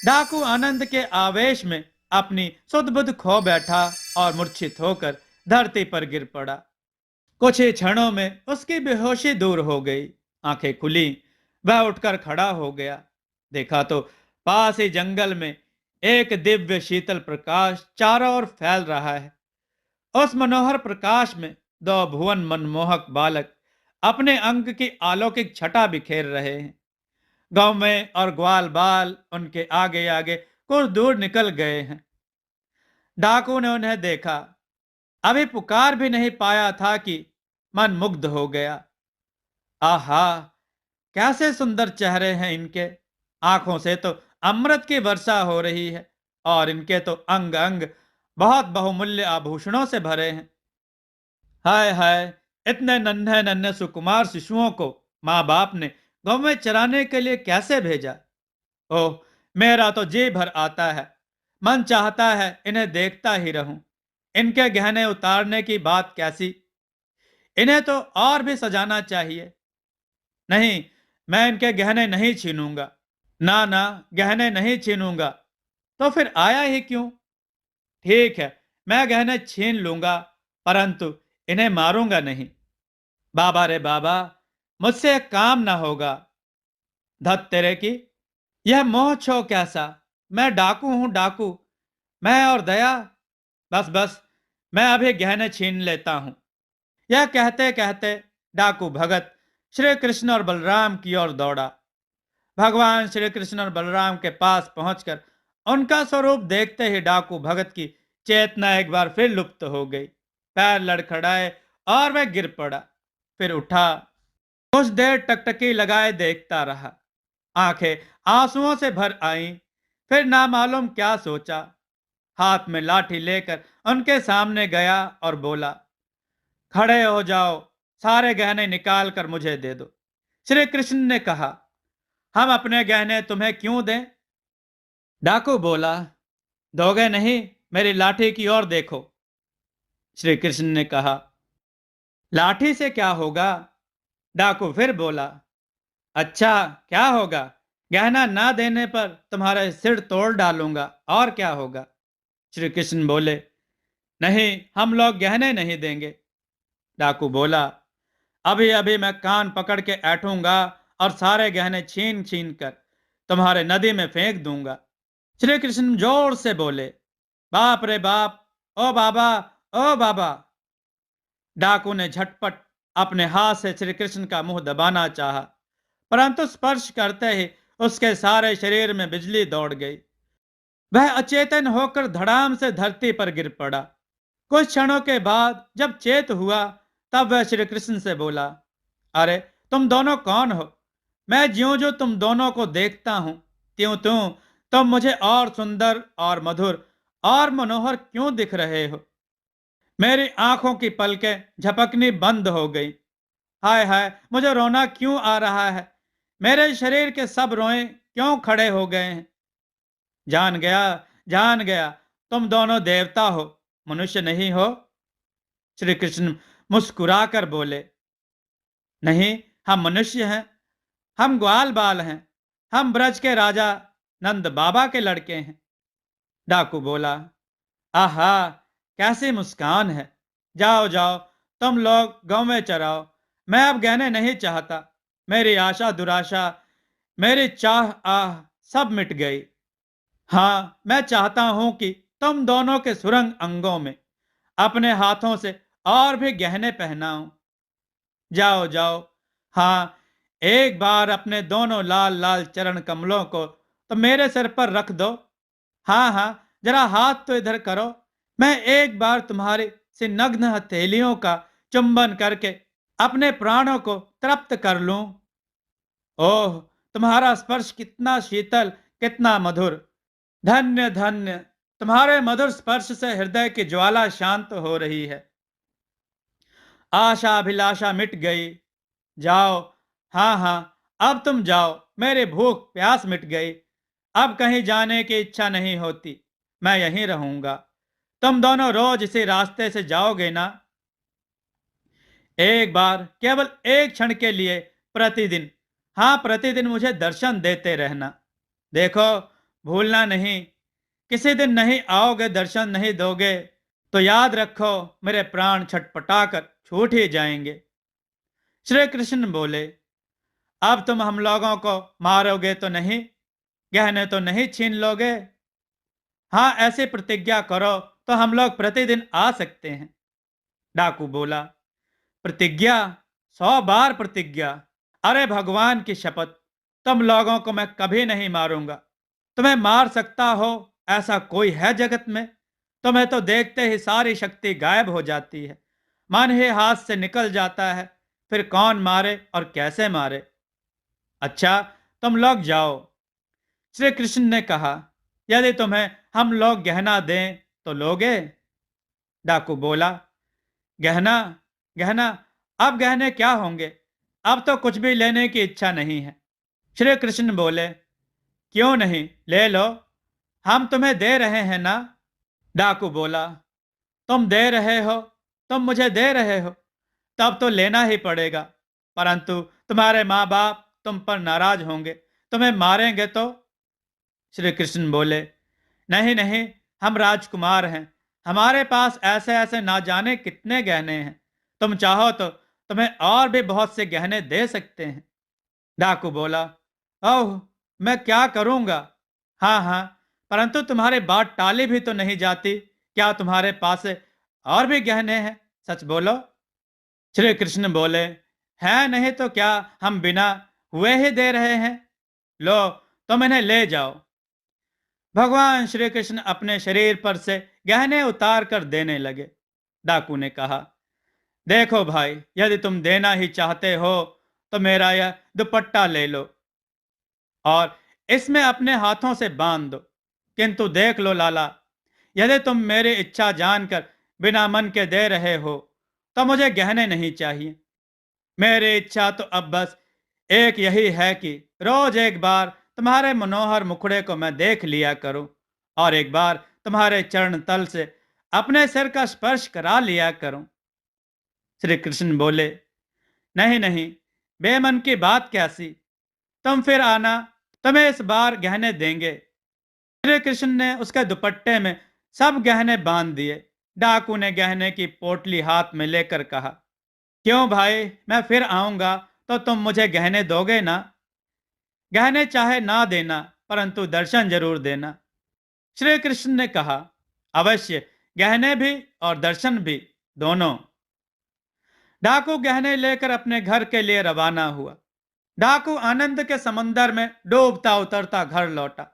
डाकू आनंद के आवेश में अपनी सुध बुध खो बैठा और मूर्छित होकर धरती पर गिर पड़ा। कुछ ही क्षणों में उसकी बेहोशी दूर हो गई। आंखें खुली, वह उठकर खड़ा हो गया। देखा तो पास ही जंगल में एक दिव्य शीतल प्रकाश चारों ओर फैल रहा है। उस मनोहर प्रकाश में दो भुवन मनमोहक बालक अपने अंग की अलौकिक छटा बिखेर रहे हैं। गांव में और ग्वाल बाल उनके आगे आगे कुछ दूर निकल गए हैं। डाकू ने उन्हें देखा, अभी पुकार भी नहीं पाया था कि मन मुग्ध हो गया। आहा, कैसे सुंदर चेहरे हैं इनके। आंखों से तो अमृत की वर्षा हो रही है और इनके तो अंग अंग बहुत बहुमूल्य आभूषणों से भरे हैं। हाय हाय, इतने नन्हे नन्हे सुकुमार शिशुओं को माँ बाप ने गांव में चराने के लिए कैसे भेजा। ओह, मेरा तो जी भर आता है। मन चाहता है इन्हें देखता ही रहूं। इनके गहने उतारने की बात कैसी। इन्हें तो और भी सजाना चाहिए। नहीं, मैं इनके गहने नहीं छीनूंगा। ना ना, गहने नहीं छीनूंगा। तो फिर आया ही क्यों। ठीक है, मैं गहने छीन लूंगा, परंतु इन्हें मारूंगा नहीं। बाबा रे बाबा, मुझसे एक काम ना होगा। धत तेरे की, यह मोह छो कैसा। मैं डाकू हूं, डाकू। मैं और दया। बस बस, मैं अभी गहने छीन लेता हूं। यह कहते कहते डाकू भगत श्री कृष्ण और बलराम की ओर दौड़ा। भगवान श्री कृष्ण और बलराम के पास पहुंचकर उनका स्वरूप देखते ही डाकू भगत की चेतना एक बार फिर लुप्त हो गई। पैर लड़खड़ाए और वह गिर पड़ा। फिर उठा। कुछ देर टकटकी लगाए देखता रहा। आंखें आंसुओं से भर आईं। फिर नामालूम क्या सोचा, हाथ में लाठी लेकर उनके सामने गया और बोला, खड़े हो जाओ, सारे गहने निकाल कर मुझे दे दो। श्री कृष्ण ने कहा, हम अपने गहने तुम्हें क्यों दें। डाकू बोला, दोगे नहीं, मेरी लाठी की ओर देखो। श्री कृष्ण ने कहा, लाठी से क्या होगा। डाकू फिर बोला, अच्छा, क्या होगा। गहना ना देने पर तुम्हारा सिर तोड़ डालूंगा, और क्या होगा। श्री कृष्ण बोले, नहीं, हम लोग गहने नहीं देंगे। डाकू बोला, अभी अभी मैं कान पकड़ के ऐठूंगा और सारे गहने छीन छीन कर तुम्हारे नदी में फेंक दूंगा। श्री कृष्ण जोर से बोले, बाप रे बाप, ओ बाबा, ओ बाबा। डाकू ने झटपट अपने हाथ से श्री कृष्ण का मुंह दबाना चाहा, परंतु स्पर्श करते ही उसके सारे शरीर में बिजली दौड़ गई। वह अचेतन होकर धड़ाम से धरती पर गिर पड़ा। कुछ क्षणों के बाद जब चेत हुआ, तब वह श्री कृष्ण से बोला, अरे, तुम दोनों कौन हो। मैं ज्यों जो तुम दोनों को देखता हूं, त्यों त्यों तुम मुझे और सुंदर और मधुर और मनोहर क्यों दिख रहे हो। मेरी आंखों की पलकें झपकनी बंद हो गई। हाय हाय, मुझे रोना क्यों आ रहा है। मेरे शरीर के सब रोए क्यों खड़े हो गए हैं। जान गया, जान गया, तुम दोनों देवता हो, मनुष्य नहीं हो। श्री कृष्ण मुस्कुराकर बोले, नहीं, हम मनुष्य हैं। हम ग्वाल बाल हैं। हम ब्रज के राजा नंद बाबा के लड़के हैं। डाकू बोला, आहा, कैसी मुस्कान है। जाओ जाओ, तुम लोग गांव में चराओ। मैं अब गहने नहीं चाहता। मेरी आशा दुराशा, मेरी चाह आह सब मिट गई। हाँ, मैं चाहता हूं कि तुम दोनों के सुरंग अंगों में अपने हाथों से और भी गहने पहनाऊं। जाओ जाओ। हाँ, एक बार अपने दोनों लाल लाल चरण कमलों को तो मेरे सिर पर रख दो। हाँ हाँ, जरा हाथ तो इधर करो। मैं एक बार तुम्हारी सी नग्न हथेलियों का चुंबन करके अपने प्राणों को तृप्त कर लूं। ओह, तुम्हारा स्पर्श कितना शीतल, कितना मधुर। धन्य धन्य, तुम्हारे मधुर स्पर्श से हृदय की ज्वाला शांत हो रही है। आशा अभिलाषा मिट गई। जाओ। हाँ हाँ, अब तुम जाओ, मेरी भूख प्यास मिट गई। अब कहीं जाने की इच्छा नहीं होती। मैं यहीं रहूंगा। तुम दोनों रोज इसी रास्ते से जाओगे ना। एक बार, केवल एक क्षण के लिए, प्रतिदिन। हाँ, प्रतिदिन मुझे दर्शन देते रहना। देखो, भूलना नहीं, किसी दिन नहीं आओगे, दर्शन नहीं दोगे तो याद रखो मेरे प्राण छटपटाकर छूट ही जाएंगे। श्री कृष्ण बोले, अब तुम हम लोगों को मारोगे तो नहीं, गहने तो नहीं छीन लोगे? हाँ, ऐसी प्रतिज्ञा करो तो हम लोग प्रतिदिन आ सकते हैं। डाकू बोला, प्रतिज्ञा? 100 बार प्रतिज्ञा? अरे भगवान की शपथ, तुम लोगों को मैं कभी नहीं मारूंगा। तुम्हें मार सकता हो ऐसा कोई है जगत में? तुम्हें तो देखते ही सारी शक्ति गायब हो जाती है, मन ही हाथ से निकल जाता है। फिर कौन मारे और कैसे मारे? अच्छा, तुम लोग जाओ। श्री कृष्ण ने कहा, यदि तुम्हें हम लोग गहना दें तो लोगे? डाकू बोला, गहना? गहना? अब गहने क्या होंगे? अब तो कुछ भी लेने की इच्छा नहीं है। श्री कृष्ण बोले, क्यों नहीं, ले लो, हम तुम्हें दे रहे हैं ना। डाकू बोला, तुम दे रहे हो, तुम मुझे दे रहे हो, तब तो लेना ही पड़ेगा। परंतु तुम्हारे माँ बाप तुम पर नाराज होंगे, तुम्हें मारेंगे तो। श्री कृष्ण बोले, नहीं नहीं, हम राजकुमार हैं, हमारे पास ऐसे ऐसे ना जाने कितने गहने हैं। तुम चाहो तो तुम्हें और भी बहुत से गहने दे सकते हैं। डाकू बोला, ओह, मैं क्या करूंगा? हाँ हाँ, परंतु तुम्हारे बात टाली भी तो नहीं जाती। क्या तुम्हारे पास और भी गहने हैं? सच बोलो। श्री कृष्ण बोले, है नहीं तो क्या, हम बिना हुए ही दे रहे हैं। लो, तुम इन्हें ले जाओ। भगवान श्री कृष्ण अपने शरीर पर से गहने उतार कर देने लगे। डाकू ने कहा, देखो भाई, यदि तुम देना ही चाहते हो तो मेरा यह दुपट्टा ले लो और इसमें अपने हाथों से बांध दो। किंतु देख लो लाला, यदि तुम मेरी इच्छा जानकर बिना मन के दे रहे हो तो मुझे गहने नहीं चाहिए। मेरी इच्छा तो अब बस एक यही है कि रोज एक बार तुम्हारे मनोहर मुखड़े को मैं देख लिया करूं और एक बार तुम्हारे चरण तल से अपने सिर का स्पर्श करा लिया करूं। श्री कृष्ण बोले, नहीं नहीं, बेमन की बात कैसी? तुम फिर आना, तुम्हें इस बार गहने देंगे। श्री कृष्ण ने उसके दुपट्टे में सब गहने बांध दिए। डाकू ने गहने की पोटली हाथ में लेकर कहा, क्यों भाई, मैं फिर आऊंगा तो तुम मुझे गहने दोगे ना? गहने चाहे ना देना, परंतु दर्शन जरूर देना। श्री कृष्ण ने कहा, अवश्य, गहने भी और दर्शन भी, दोनों। डाकू गहने लेकर अपने घर के लिए रवाना हुआ। डाकू आनंद के समंदर में डूबता उतरता घर लौटा।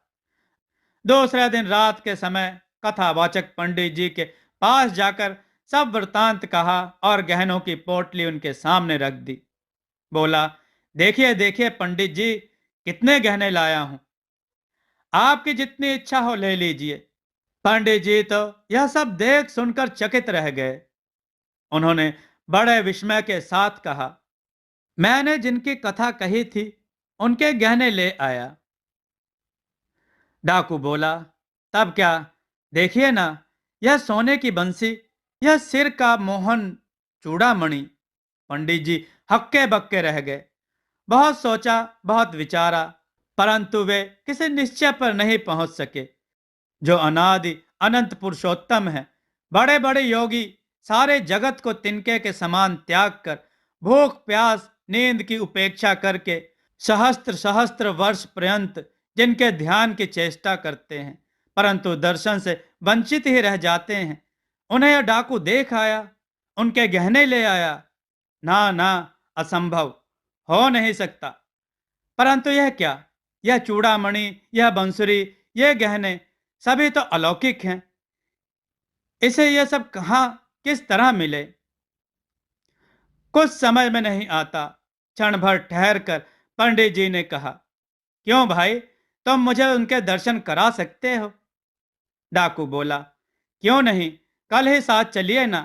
दूसरे दिन रात के समय कथावाचक पंडित जी के पास जाकर सब वृतांत कहा और गहनों की पोटली उनके सामने रख दी। बोला, देखिए देखिए पंडित जी, कितने गहने लाया हूं, आपकी जितनी इच्छा हो ले लीजिए। पंडित जी तो यह सब देख सुनकर चकित रह गए। उन्होंने बड़े विस्मय के साथ कहा, मैंने जिनकी कथा कही थी उनके गहने ले आया। डाकू बोला, तब क्या? देखिए ना, यह सोने की बंसी, यह सिर का मोहन चूड़ामणि। पंडित जी हक्के बक्के रह गए। बहुत सोचा, बहुत विचारा, परंतु वे किसी निश्चय पर नहीं पहुंच सके। जो अनादि अनंत पुरुषोत्तम है, बड़े बड़े योगी सारे जगत को तिनके के समान त्याग कर, भूख प्यास नींद की उपेक्षा करके सहस्त्र सहस्त्र वर्ष पर्यंत जिनके ध्यान की चेष्टा करते हैं, परंतु दर्शन से वंचित ही रह जाते हैं, उन्हें यह डाकू देख आया, उनके गहने ले आया। ना ना, असंभव, हो नहीं सकता। परंतु यह क्या, यह चूड़ामणि, यह बंसुरी, ये गहने सभी तो अलौकिक हैं, इसे ये सब कहाँ किस तरह मिले? कुछ समझ में नहीं आता। क्षण भर ठहर कर पंडित जी ने कहा, क्यों भाई, तुम मुझे उनके दर्शन करा सकते हो? डाकू बोला, क्यों नहीं, कल ही साथ चलिए ना।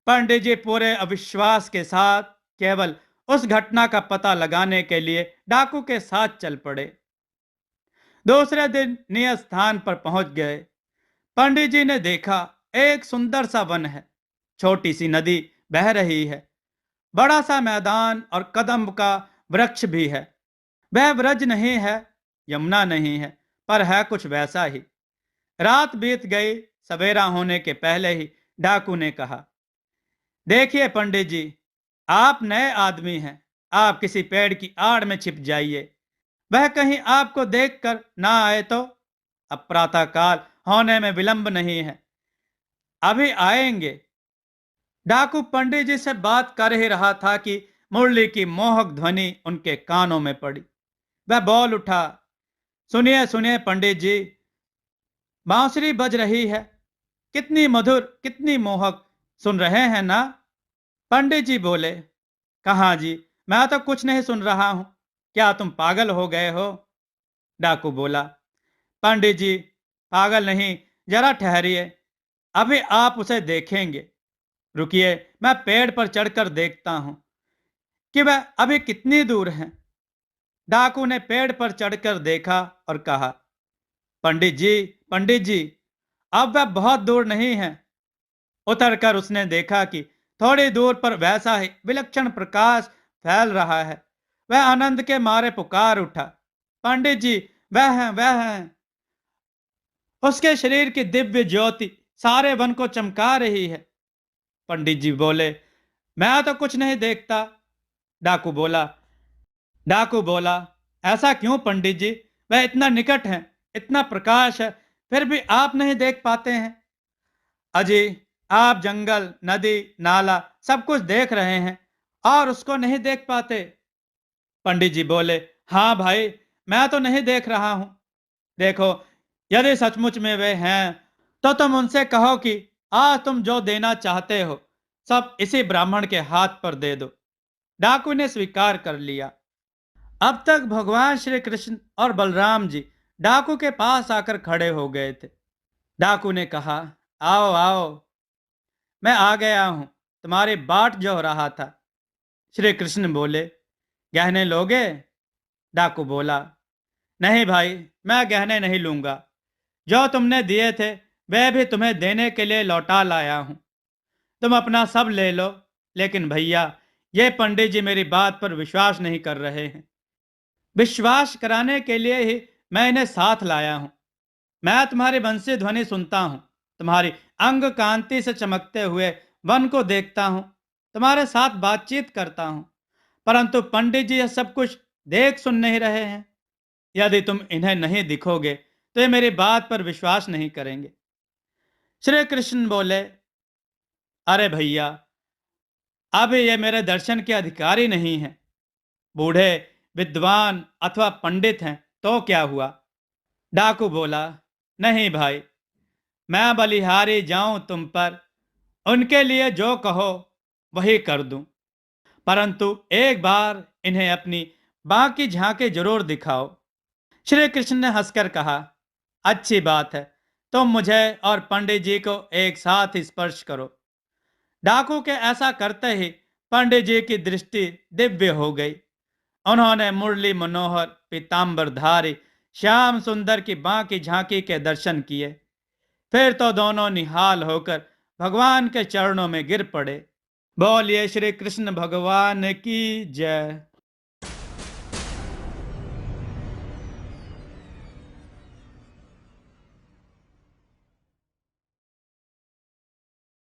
पंडित जी पूरे अविश्वास के साथ केवल उस घटना का पता लगाने के लिए डाकू के साथ चल पड़े। दूसरे दिन नियत स्थान पर पहुंच गए। पंडित जी ने देखा, एक सुंदर सा वन है, छोटी सी नदी बह रही है, बड़ा सा मैदान और कदम्ब का वृक्ष भी है। वह ब्रज नहीं है, यमुना नहीं है, पर है कुछ वैसा ही। रात बीत गई। सवेरा होने के पहले ही डाकू ने कहा, देखिए पंडित जी, आप नए आदमी हैं। आप किसी पेड़ की आड़ में छिप जाइए। वह कहीं आपको देखकर ना आए तो। अब प्रातः काल होने में विलंब नहीं है, अभी आएंगे। डाकू पंडित जी से बात कर ही रहा था कि मुरली की मोहक ध्वनि उनके कानों में पड़ी। वह बोल उठा, सुनिए सुनिए पंडित जी, बांसुरी बज रही है। कितनी मधुर, कितनी मोहक, सुन रहे हैं ना? पंडित जी बोले, कहाँ जी, मैं तो कुछ नहीं सुन रहा हूं। क्या तुम पागल हो गए हो? डाकू बोला, पंडित जी, पागल नहीं, जरा ठहरिए, अभी आप उसे देखेंगे। रुकिए, मैं पेड़ पर चढ़कर देखता हूं कि वह अभी कितनी दूर है। डाकू ने पेड़ पर चढ़कर देखा और कहा, पंडित जी, पंडित जी, अब वह बहुत दूर नहीं है। उतरकर उसने देखा कि थोड़ी दूर पर वैसा ही विलक्षण प्रकाश फैल रहा है। वह आनंद के मारे पुकार उठा, पंडित जी, वह हैं, वह हैं। उसके शरीर की दिव्य ज्योति सारे वन को चमका रही है। पंडित जी बोले, मैं तो कुछ नहीं देखता। डाकू बोला डाकू बोला, ऐसा क्यों पंडित जी? वह इतना निकट है, इतना प्रकाश है, फिर भी आप नहीं देख पाते हैं। अजी, आप जंगल, नदी, नाला सब कुछ देख रहे हैं और उसको नहीं देख पाते। पंडित जी बोले, हाँ भाई, मैं तो नहीं देख रहा हूं। देखो, यदि सचमुच में वे हैं तो तुम उनसे कहो कि आज तुम जो देना चाहते हो सब इसी ब्राह्मण के हाथ पर दे दो। डाकू ने स्वीकार कर लिया। अब तक भगवान श्री कृष्ण और बलराम जी डाकू के पास आकर खड़े हो गए थे। डाकू ने कहा, आओ आओ, मैं आ गया हूं, तुम्हारी बाट जो रहा था। श्री कृष्ण बोले, गहने लोगे? डाकू बोला, नहीं भाई, मैं गहने नहीं लूंगा। जो तुमने दिए थे वे भी तुम्हें देने के लिए लौटा लाया हूं। तुम अपना सब ले लो, लेकिन भैया, ये पंडित जी मेरी बात पर विश्वास नहीं कर रहे हैं। विश्वास कराने के लिए ही मैं इन्हें साथ लाया हूं। मैं तुम्हारी बंसी ध्वनि सुनता हूं, तुम्हारी अंग कांति से चमकते हुए वन को देखता हूं, तुम्हारे साथ बातचीत करता हूं, परंतु पंडित जी यह सब कुछ देख सुन नहीं रहे हैं। यदि तुम इन्हें नहीं दिखोगे तो ये मेरी बात पर विश्वास नहीं करेंगे। श्री कृष्ण बोले, अरे भैया, अब ये मेरे दर्शन के अधिकारी नहीं हैं। बूढ़े, विद्वान अथवा पंडित हैं तो क्या हुआ? डाकू बोला, नहीं भाई, मैं बलिहारी जाऊं तुम पर, उनके लिए जो कहो वही कर दूं, परंतु एक बार इन्हें अपनी बाकी झांकी जरूर दिखाओ। श्री कृष्ण ने हंसकर कहा, अच्छी बात है, तुम मुझे और पंडित जी को एक साथ स्पर्श करो। डाकू के ऐसा करते ही पंडित जी की दृष्टि दिव्य हो गई। उन्होंने मुरली मनोहर पीताम्बरधारी श्याम सुंदर की बांकी झांकी के दर्शन किए। फिर तो दोनों निहाल होकर भगवान के चरणों में गिर पड़े। बोलिए श्री कृष्ण भगवान की जय।